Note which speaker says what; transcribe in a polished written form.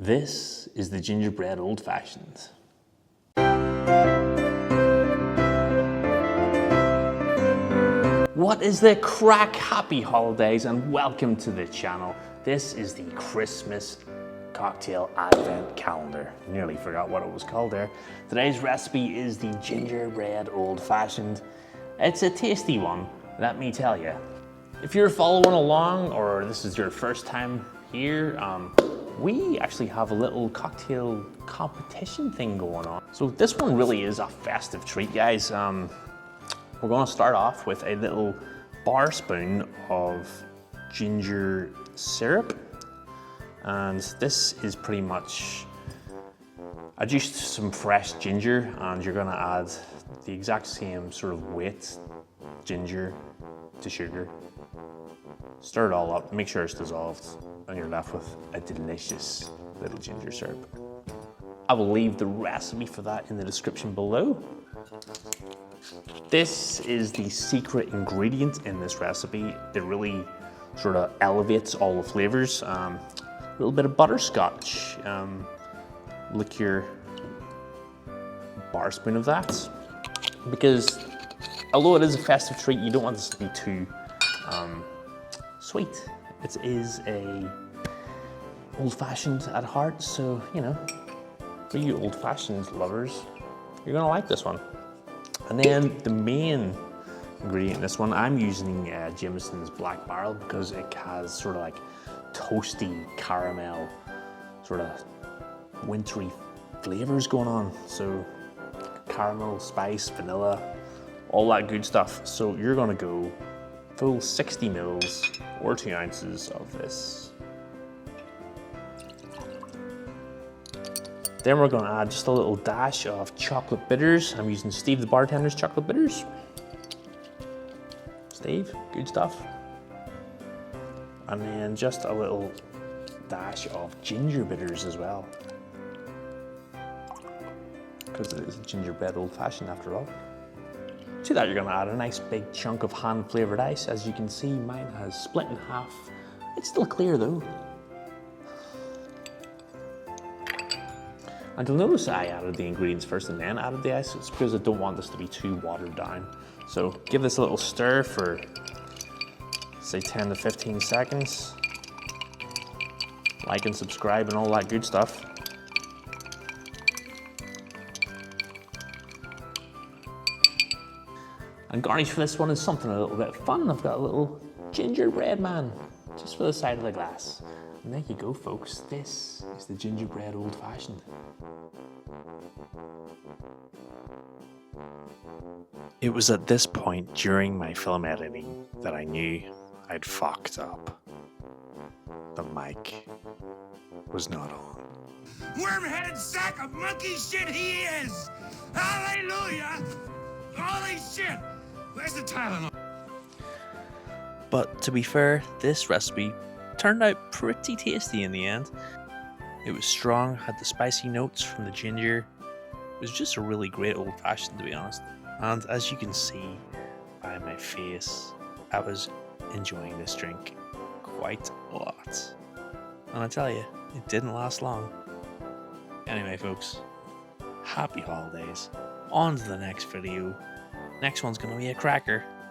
Speaker 1: This is the Gingerbread Old Fashioned. What is the crack? Happy holidays and welcome to the channel. This is the Christmas cocktail advent calendar. Nearly forgot what it was called there. Today's recipe is the Gingerbread Old Fashioned. It's a tasty one, let me tell you. If you're following along or this is your first time here, we actually have a little cocktail competition thing going on. So this one really is a festive treat, guys. We're gonna start off with a little bar spoon of ginger syrup. And this is pretty much, I juiced some fresh ginger and you're gonna add the exact same sort of weight ginger to sugar. Stir it all up, make sure it's dissolved, and you're left with a delicious little ginger syrup. I will leave the recipe for that in the description below. This is the secret ingredient in this recipe. It really sort of elevates all the flavors. A little bit of butterscotch, liqueur, bar spoon of that. Because although it is a festive treat, you don't want this to be too sweet. It is a old-fashioned at heart, so you know, for you old-fashioned lovers, you're gonna like this one. And then the main ingredient in this one, I'm using Jameson's Black Barrel because it has sort of like toasty caramel, sort of wintry flavors going on. So caramel, spice, vanilla, all that good stuff. So you're gonna go full 60 mils or 2 ounces of this. Then we're gonna add just a little dash of chocolate bitters. I'm using Steve the Bartender's chocolate bitters. Steve, good stuff. And then just a little dash of ginger bitters as well. Because it is a gingerbread old fashioned after all. To that, you're gonna add a nice big chunk of hand flavored ice. As you can see, mine has split in half. It's still clear though. And you'll notice I added the ingredients first and then added the ice. It's because I don't want this to be too watered down. So give this a little stir for, say, 10 to 15 seconds. Like and subscribe and all that good stuff. And garnish for this one is something a little bit fun. I've got a little gingerbread man just for the side of the glass. And there you go, folks. This is the Gingerbread Old Fashioned. It was at this point during my film editing that I knew I'd fucked up. The mic was not on.
Speaker 2: Worm-headed sack of monkey shit he is! Hallelujah! Holy shit! Where's the Tylenol?
Speaker 1: But to be fair, this recipe turned out pretty tasty in the end. It was strong, had the spicy notes from the ginger. It was just a really great old fashioned, to be honest. And as you can see by my face, I was enjoying this drink quite a lot. And I tell you, it didn't last long. Anyway, folks, happy holidays. On to the next video. Next one's gonna be a cracker.